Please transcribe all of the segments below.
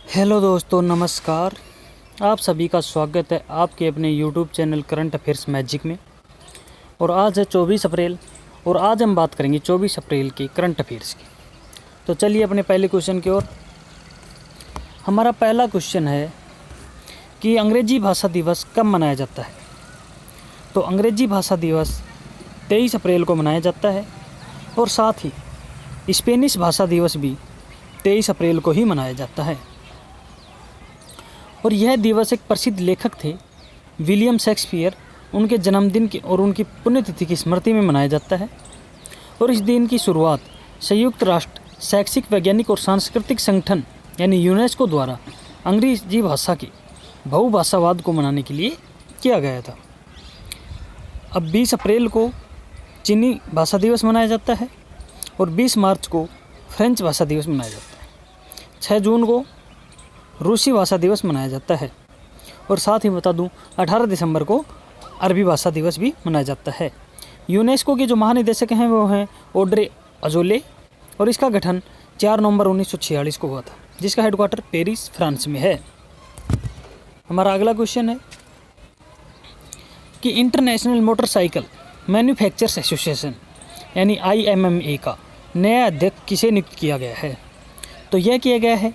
Hello दोस्तों, नमस्कार। आप सभी का स्वागत है आपके अपने YouTube channel current affairs magic में। और आज है 24 अप्रैल और आज हम बात करेंगे 24 अप्रैल की करंट अफेयर्स की। तो चलिए अपने पहले क्वेश्चन की ओर। हमारा पहला क्वेश्चन है कि अंग्रेजी भाषा दिवस कब मनाया जाता है। तो अंग्रेजी भाषा दिवस 23 अप्रैल को मनाया जाता है और साथ ही स्पेनिश भाषा दिवस भी 23 अप्रैल को ही मनाया जाता है। और यह दिवस एक प्रसिद्ध लेखक थे विलियम शेक्सपियर, उनके जन्मदिन की और उनकी पुण्यतिथि की स्मृति में मनाया जाता है। और इस दिन की शुरुआत संयुक्त राष्ट्र शैक्षिक, वैज्ञानिक और सांस्कृतिक संगठन यानी यूनेस्को द्वारा अंग्रेजी भाषा के बहुभाषावाद को मनाने के लिए किया गया था। अब 20 अप्रैल को चीनी भाषा दिवस मनाया जाता है और 20 मार्च को फ्रेंच भाषा दिवस मनाया जाता है। 6 जून को रूसी भाषा दिवस मनाया जाता है और साथ ही बता दूं 18 दिसंबर को अरबी भाषा दिवस भी मनाया जाता है। यूनेस्को के जो महानिदेशक हैं वो हैं ऑड्रे अजोले और इसका गठन 4 नवंबर 1946 को हुआ था, जिसका हेडक्वार्टर पेरिस, फ्रांस में है। हमारा अगला क्वेश्चन है कि इंटरनेशनल मोटरसाइकिल मैन्युफैक्चरर्स एसोसिएशन यानी IMMA का नया अध्यक्ष किसे नियुक्त किया गया है। तो यह किया गया है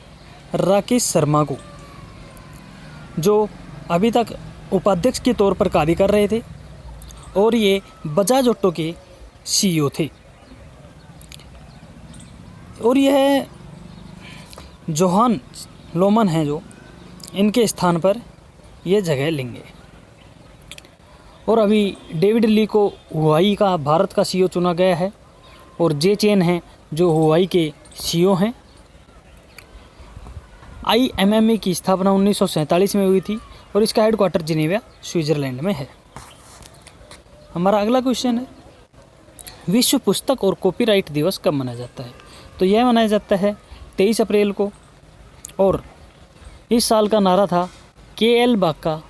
राकेश शर्मा को, जो अभी तक उपाध्यक्ष के तौर पर कार्य कर रहे थे और ये बजाज ऑटो के CEO थे। और यह जोहान लोमन हैं जो इनके स्थान पर यह जगह लेंगे। और अभी डेविड ली को हुआई का भारत का CEO चुना गया है और जे चेन हैं जो हुआई के CEO हैं। IMMA की स्थापना 1947 में हुई थी और इसका हेडक्वार्टर जिनेवा, स्विट्जरलैंड में है। हमारा अगला क्वेश्चन है विश्व पुस्तक और कॉपीराइट दिवस कब मनाया जाता है। तो यह मनाया जाता है 23 अप्रैल को और इस साल का नारा था KL बाका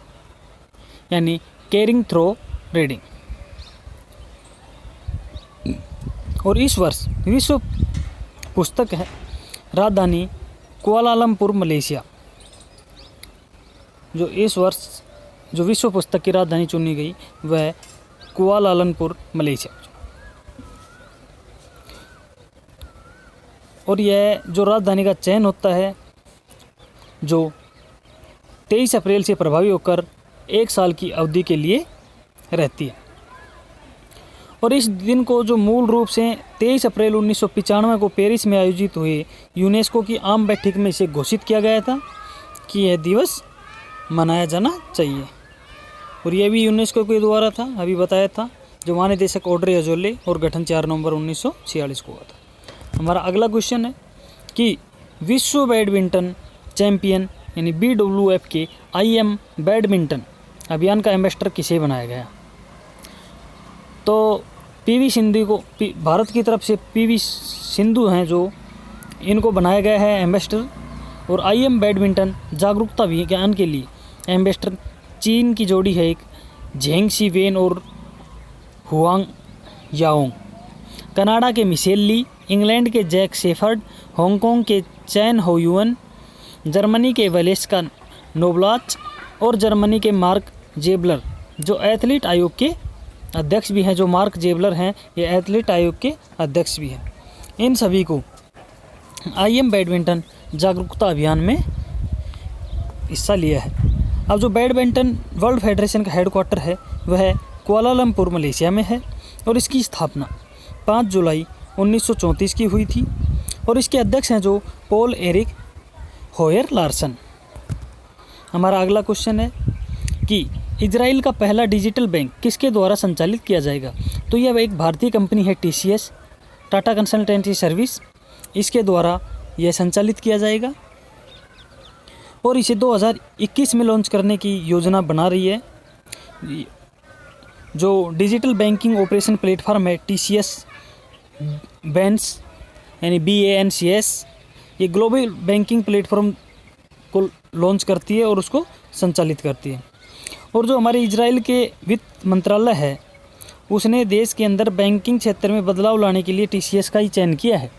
यानी केयरिंग थ्रो रीडिंग। और इस वर्ष विश्व पुस्तक है राजधानी कुआलालंपुर, मलेशिया। जो इस वर्ष जो विश्व पुस्तक की राजधानी चुनी गई वह कुआलालंपुर, मलेशिया। और यह जो राजधानी का चयन होता है जो 23 अप्रैल से प्रभावी होकर 1 साल की अवधि के लिए रहती है। और इस दिन को जो मूल रूप से 23 अप्रैल 1995 को पेरिस में आयोजित हुए यूनेस्को की आम बैठक में इसे घोषित किया गया था कि यह दिवस मनाया जाना चाहिए। और यह भी यूनेस्को के द्वारा था, अभी बताया था, जो महानिदेशक ऑड्रे अजोले और गठन 4 नवंबर 1946 को हुआ था। हमारा अगला क्वेश्चन है कि विश्व बैडमिंटन चैंपियन यानी BWF के IM बैडमिंटन अभियान का एम्बेसडर किसे बनाया गया। तो PV सिंधु को भारत की तरफ से PV सिंधु हैं जो इनको बनाया गया है एम्बेसडर। और IM बैडमिंटन जागरूकता अभियान के लिए एम्बेसडर चीन की जोड़ी है, एक झेंग शी वेन और हुआंग याओंग, कनाडा के मिशेल ली, इंग्लैंड के जैक शेफर्ड, हांगकांग के चैन होयुअन, जर्मनी के वलेस्का नोब्लाच और जर्मनी के मार्क जेबलर जो एथलीट आयोग के अध्यक्ष भी हैं। जो मार्क जेबलर हैं ये एथलीट आयोग के अध्यक्ष भी हैं। इन सभी को IM बैडमिंटन जागरूकता अभियान में हिस्सा लिया है। अब जो बैडमिंटन वर्ल्ड फेडरेशन का हेडक्वार्टर है वह कुआलालंपुर, मलेशिया में है और इसकी स्थापना 5 जुलाई 1934 की हुई थी। और इसके अध्यक्ष हैं जो पॉल एरिक होयर लार्सन। हमारा अगला क्वेश्चन है कि इजराइल का पहला डिजिटल बैंक किसके द्वारा संचालित किया जाएगा। तो यह एक भारतीय कंपनी है TCS, टाटा कंसल्टेंसी सर्विस, इसके द्वारा यह संचालित किया जाएगा और इसे 2021 में लॉन्च करने की योजना बना रही है। जो डिजिटल बैंकिंग ऑपरेशन प्लेटफॉर्म है TCS बैंस यानी BANCS, ये ग्लोबल बैंकिंग प्लेटफॉर्म को लॉन्च करती है और उसको संचालित करती है। और जो हमारे इजराइल के वित्त मंत्रालय है उसने देश के अंदर बैंकिंग क्षेत्र में बदलाव लाने के लिए TCS का ही चयन किया है।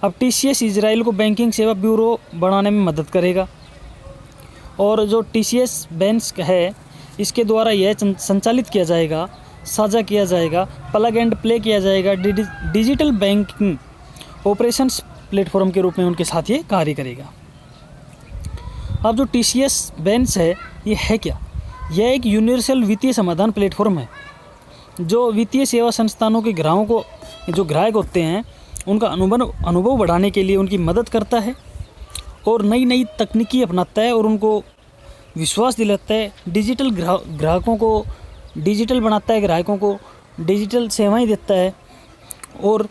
अब TCS इजराइल को बैंकिंग सेवा ब्यूरो बनाने में मदद करेगा। और जो TCS बेंस है, इसके द्वारा यह संचालित किया जाएगा, साझा किया जाएगा, प्लग एंड प्ले किया जाएगा, डिजिटल बैंकिंग ऑपरेशंस प्लेटफॉर्म के रूप में उनके साथ ये कार्य करेगा। अब जो TCS बेंस है, ये है क्या? यह एक यूनिवर्सल वित्तीय समाधान प्लेटफॉर्म है जो वित्तीय सेवा संस्थानों के जो ग्राहक होते हैं उनका अनुभव बढ़ाने के लिए उनकी मदद करता है और नई नई तकनीकी अपनाता है और उनको विश्वास दिलाता है। डिजिटल ग्राहकों को डिजिटल बनाता है, ग्राहकों को डिजिटल सेवाएं देता है और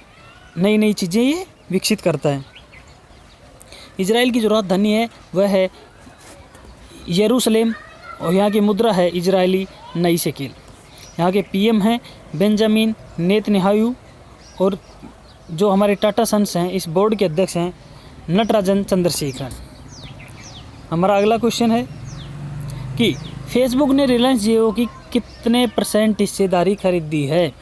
नई नई चीज़ें ये विकसित करता है। इजराइल की जो राजधानी है वह है यरूशलेम और यहाँ की मुद्रा है इजरायली नई शेकेल। यहाँ के PM हैं बेंजामिन नेतन्याहू और जो हमारे टाटा सन्स हैं इस बोर्ड के अध्यक्ष हैं नटराजन चंद्रशेखरन। हमारा अगला क्वेश्चन है कि फेसबुक ने रिलायंस जियो की कितने % हिस्सेदारी खरीदी है?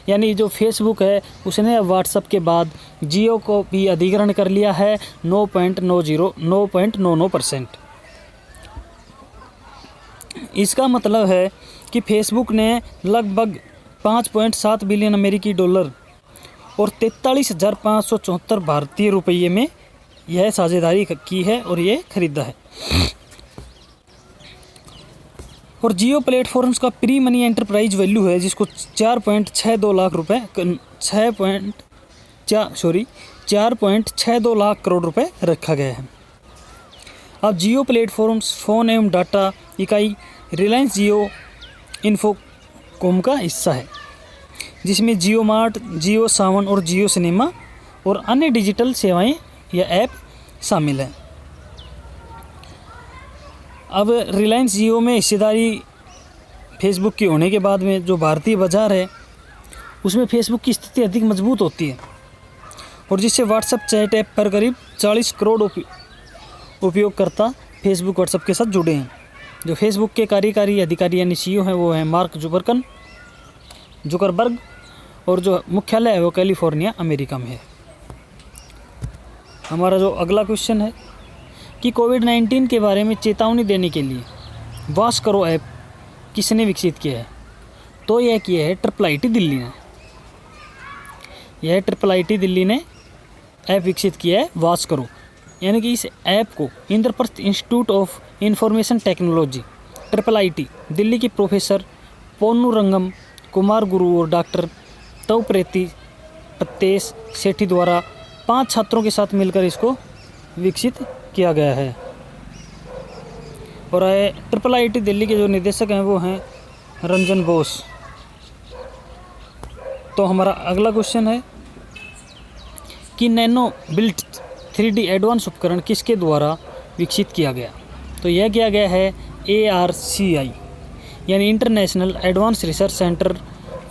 यानी जो फेसबुक है उसने अब व्हाट्सएप के बाद जियो को भी अधिग्रहण कर लिया है 9.99%। इसका मतलब है कि फेसबुक ने लगभग 5.7 बिलियन अमेरिकी डॉलर और 43,574 भारतीय रुपये में यह साझेदारी की है और ये खरीदा है। और जियो प्लेटफॉर्म्स का प्री मनी एंटरप्राइज वैल्यू है जिसको 4.62 लाख रुपए 4.62 लाख करोड़ रुपए रखा गया है। अब जियो प्लेटफॉर्म्स फ़ोन एवं डाटा इकाई रिलायंस जियो इन्फोकॉम का हिस्सा है जिसमें जियो मार्ट, जियो सावन और जियो सिनेमा और अन्य डिजिटल सेवाएं या ऐप शामिल हैं। अब रिलायंस जियो में हिस्सेदारी फेसबुक की होने के बाद में जो भारतीय बाज़ार है उसमें फेसबुक की स्थिति अधिक मजबूत होती है और जिससे व्हाट्सएप चैट ऐप पर करीब 40 करोड़ उपयोगकर्ता फेसबुक व्हाट्सएप के साथ जुड़े हैं। जो फेसबुक के कार्यकारी अधिकारी यानी CEO हैं वो हैं मार्क जुकरबर्ग और जो मुख्यालय है वो कैलिफोर्निया अमेरिका में है। हमारा जो अगला क्वेश्चन है कि कोविड-19 के बारे में चेतावनी देने के लिए वाश करो ऐप किसने विकसित किया है? तो यह किया है IIIT दिल्ली ने। यह IIIT दिल्ली ने ऐप विकसित किया है वाश करो, यानी कि इस ऐप को Indraprastha institute of information technology IIIT Delhi के प्रोफेसर पोन्नुरंगम कुमार गुरु और डॉक्टर तवप्रेती पत्तेस सेठी द्वारा 5 छात्रों के साथ मिलकर इसको विकसित किया गया है। और IIIT दिल्ली के जो निदेशक हैं वो हैं रंजन बोस। तो हमारा अगला क्वेश्चन है कि नैनो बिल्ट 3D एडवांस उपकरण किसके द्वारा विकसित किया गया? तो यह किया गया है ARCI यानी international advance research centre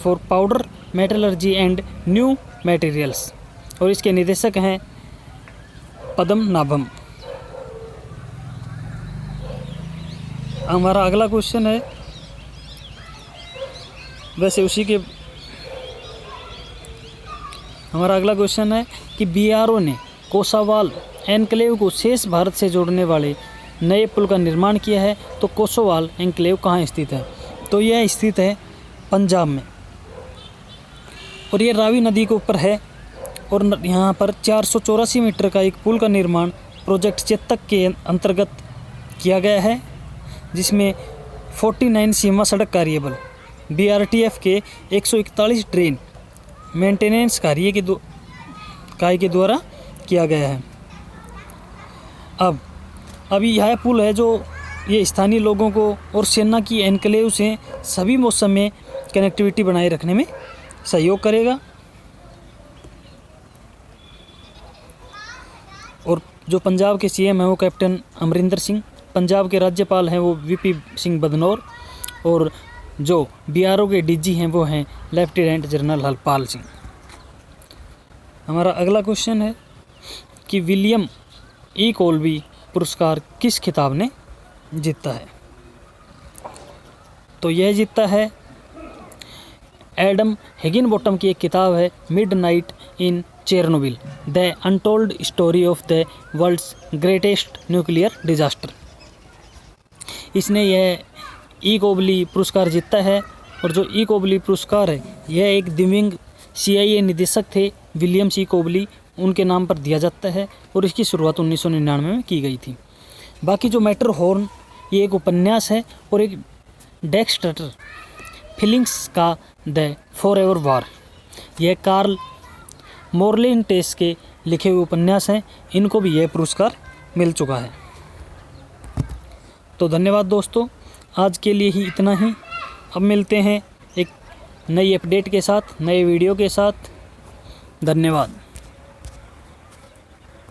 for powder metallurgy and new materials और इसके निदेशक हैं पद्मनाभम। हमारा अगला क्वेश्चन है हमारा अगला क्वेश्चन है कि BRO ने कोसावाल एनक्लेव को शेष भारत से जोड़ने वाले नए पुल का निर्माण किया है। तो कोसोवाल एनक्लेव कहाँ स्थित है? तो यह स्थित है पंजाब में और ये रावी नदी के ऊपर है और यहाँ पर 484 मीटर का एक पुल का निर्माण प्रोजेक्ट चेतक के अंतर्गत किया गया है जिसमें 49 सीमा सड़क कार्यबल BRTF के 141 ड्रेन मेंटेनेंस कार्य के द्वारा किया गया है। अभी यह पुल है जो ये स्थानीय लोगों को और सेना की एनक्लेव से सभी मौसम में कनेक्टिविटी बनाए रखने में सहयोग करेगा। और जो पंजाब के CM हैं वो कैप्टन अमरिंदर सिंह, पंजाब के राज्यपाल हैं वो VP सिंह बदनौर और जो BRO के DG हैं वो हैं लेफ्टिनेंट जनरल हरपाल सिंह। हमारा अगला क्वेश्चन है कि विलियम E. कोल्बी पुरस्कार किस खिताब ने जीता है? तो यह जीता है एडम हिगिनबॉटम की एक किताब है midnight in Chernobyl, the untold story of the world's greatest nuclear disaster. इसने यह ई कोबली पुरस्कार जीता है। और जो ई कोबली पुरस्कार है यह एक दिव्यांग CIA निदेशक थे विलियम सी कोबली, उनके नाम पर दिया जाता है और इसकी शुरुआत 1999 में की गई थी। बाकी जो मैटरहॉर्न ये एक उपन्यास है और एक डेक्स्टर फीलिंग्स का द फॉरएवर वार, यह कार्ल मोरलेंटेस के लिखे हुए उपन्यास हैं। इनको भी यह पुरस्कार मिल चुका है। तो धन्यवाद दोस्तों, आज के लिए ही इतना ही। अब मिलते हैं एक नई अपडेट के साथ, नए वीडियो के साथ। धन्यवाद।